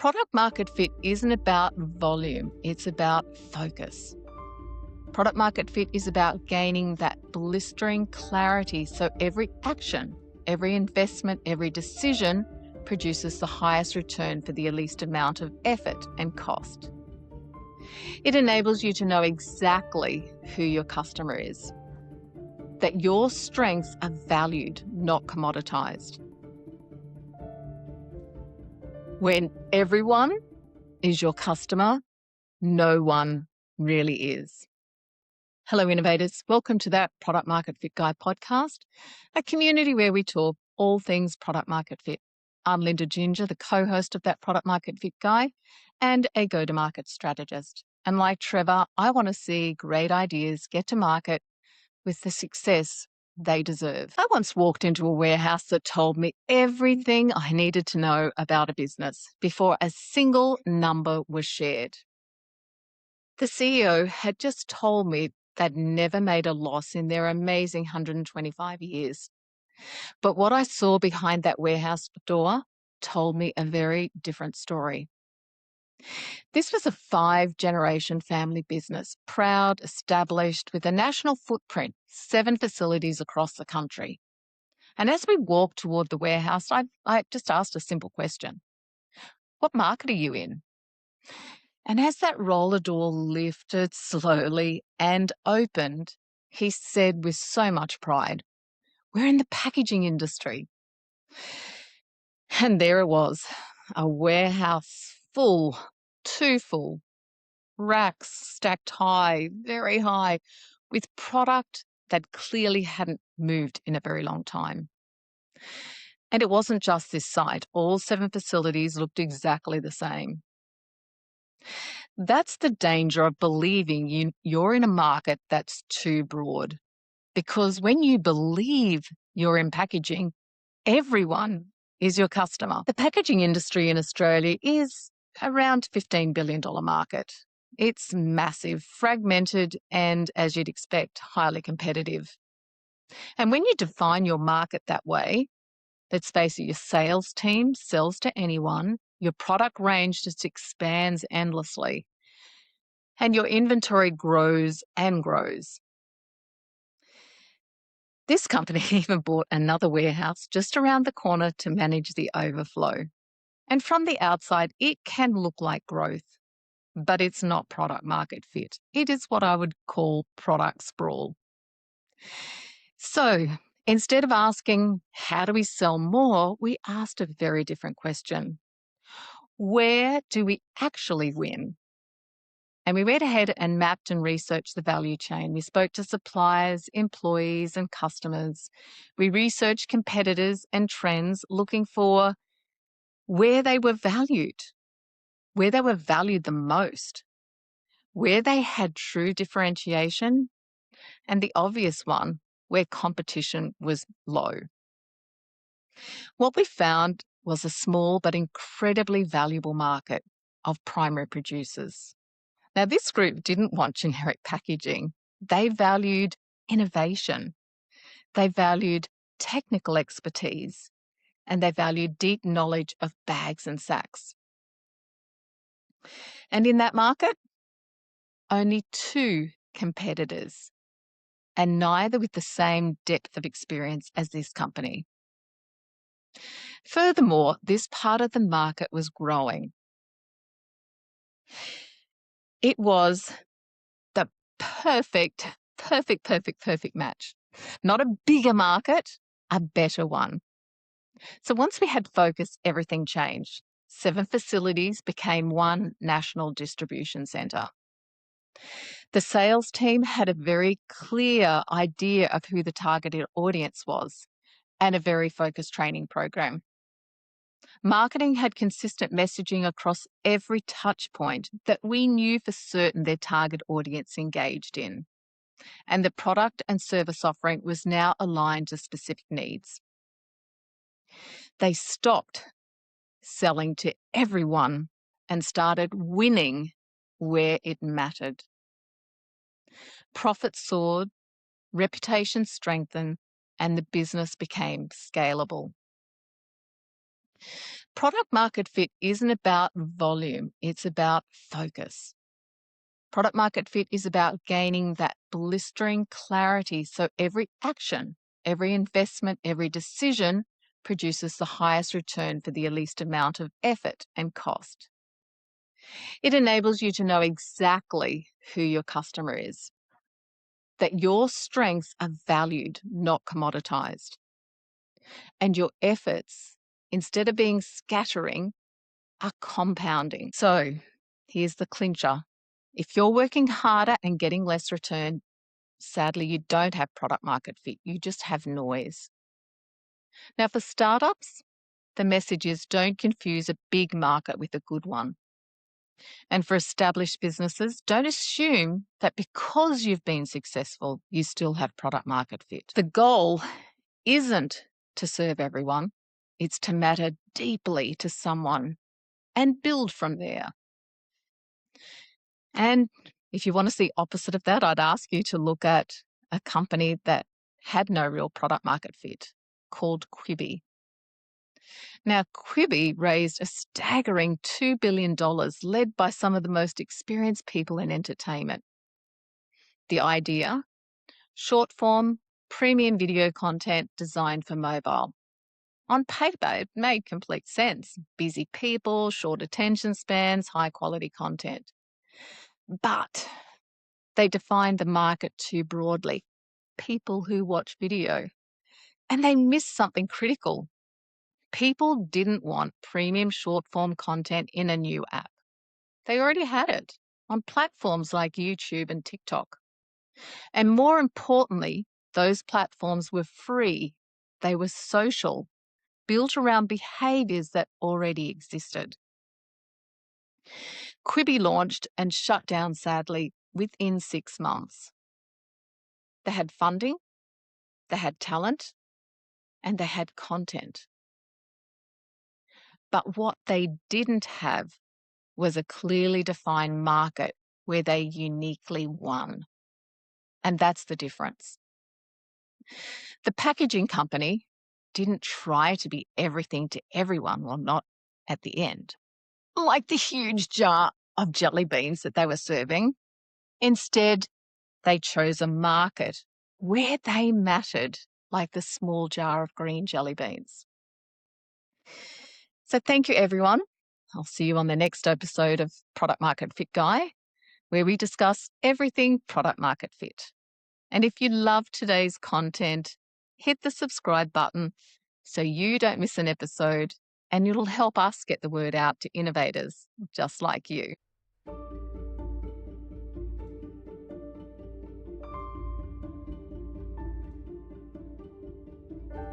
Product market fit isn't about volume, it's about focus. Product market fit is about gaining that blistering clarity so every action, every investment, every decision produces the highest return for the least amount of effort and cost. It enables you to know exactly who your customer is, that your strengths are valued, not commoditized. When everyone is your customer, no one really is. Hello, innovators. Welcome to that Product Market Fit Guy podcast, a community where we talk all things product market fit. I'm Linda Ginger, the co-host of that Product Market Fit Guy and a go-to-market strategist. And like Trevor, I want to see great ideas get to market with the success they deserve. I once walked into a warehouse that told me everything I needed to know about a business before a single number was shared. The CEO had just told me they'd never made a loss in their amazing 125 years. But what I saw behind that warehouse door told me a very different story. This was a 5-generation family business, proud, established, with a national footprint, 7 facilities across the country. And as we walked toward the warehouse, I just asked a simple question. What market are you in? And as that roller door lifted slowly and opened, he said with so much pride, "We're in the packaging industry." And there it was, a warehouse full, too full, racks stacked high, very high, with product that clearly hadn't moved in a very long time. And it wasn't just this site. All 7 facilities looked exactly the same. That's the danger of believing you're in a market that's too broad. Because when you believe you're in packaging, everyone is your customer. The packaging industry in Australia is around $15 billion market. It's massive, fragmented, and, as you'd expect, highly competitive. And when you define your market that way, let's face it, your sales team sells to anyone, your product range just expands endlessly, and your inventory grows and grows. This company even bought another warehouse just around the corner to manage the overflow. And from the outside, it can look like growth, but it's not product market fit. It is what I would call product sprawl. So instead of asking, how do we sell more? We asked a very different question. Where do we actually win? And we went ahead and mapped and researched the value chain. We spoke to suppliers, employees, and customers. We researched competitors and trends, looking for where they were valued the most, where they had true differentiation, and the obvious one, where competition was low. What we found was a small but incredibly valuable market of primary producers. Now, this group didn't want generic packaging. They valued innovation. They valued technical expertise, and they valued deep knowledge of bags and sacks. And in that market, only 2 competitors, and neither with the same depth of experience as this company. Furthermore, this part of the market was growing. It was the perfect match. Not a bigger market, a better one. So once we had focus, everything changed. 7 facilities became 1 national distribution centre. The sales team had a very clear idea of who the targeted audience was and a very focused training program. Marketing had consistent messaging across every touch point that we knew for certain their target audience engaged in. And the product and service offering was now aligned to specific needs. They stopped selling to everyone and started winning where it mattered. Profits soared, reputation strengthened, and the business became scalable. Product market fit isn't about volume, it's about focus. Product market fit is about gaining that blistering clarity so every action, every investment, every decision produces the highest return for the least amount of effort and cost. It enables you to know exactly who your customer is, that your strengths are valued, not commoditized, and your efforts, instead of being scattering, are compounding. So here's the clincher. If you're working harder and getting less return, sadly, you don't have product market fit. You just have noise. Now, for startups, the message is don't confuse a big market with a good one. And for established businesses, don't assume that because you've been successful, you still have product market fit. The goal isn't to serve everyone, it's to matter deeply to someone and build from there. And if you want to see opposite of that, I'd ask you to look at a company that had no real product market fit called Quibi. Now, Quibi raised a staggering $2 billion, led by some of the most experienced people in entertainment. The idea? Short form, premium video content designed for mobile. On paper, it made complete sense. Busy people, short attention spans, high quality content. But they defined the market too broadly. People who watch video. And they missed something critical. People didn't want premium short form content in a new app. They already had it on platforms like YouTube and TikTok. And more importantly, those platforms were free. They were social, built around behaviours that already existed. Quibi launched and shut down, sadly, within 6 months. They had funding, they had talent, and they had content. But what they didn't have was a clearly defined market where they uniquely won. And that's the difference. The packaging company didn't try to be everything to everyone, well, not at the end, like the huge jar of jelly beans that they were serving. Instead, they chose a market where they mattered, like the small jar of green jelly beans. So thank you, everyone. I'll see you on the next episode of Product Market Fit Guy, where we discuss everything product market fit. And if you love today's content, hit the subscribe button so you don't miss an episode, and it'll help us get the word out to innovators just like you.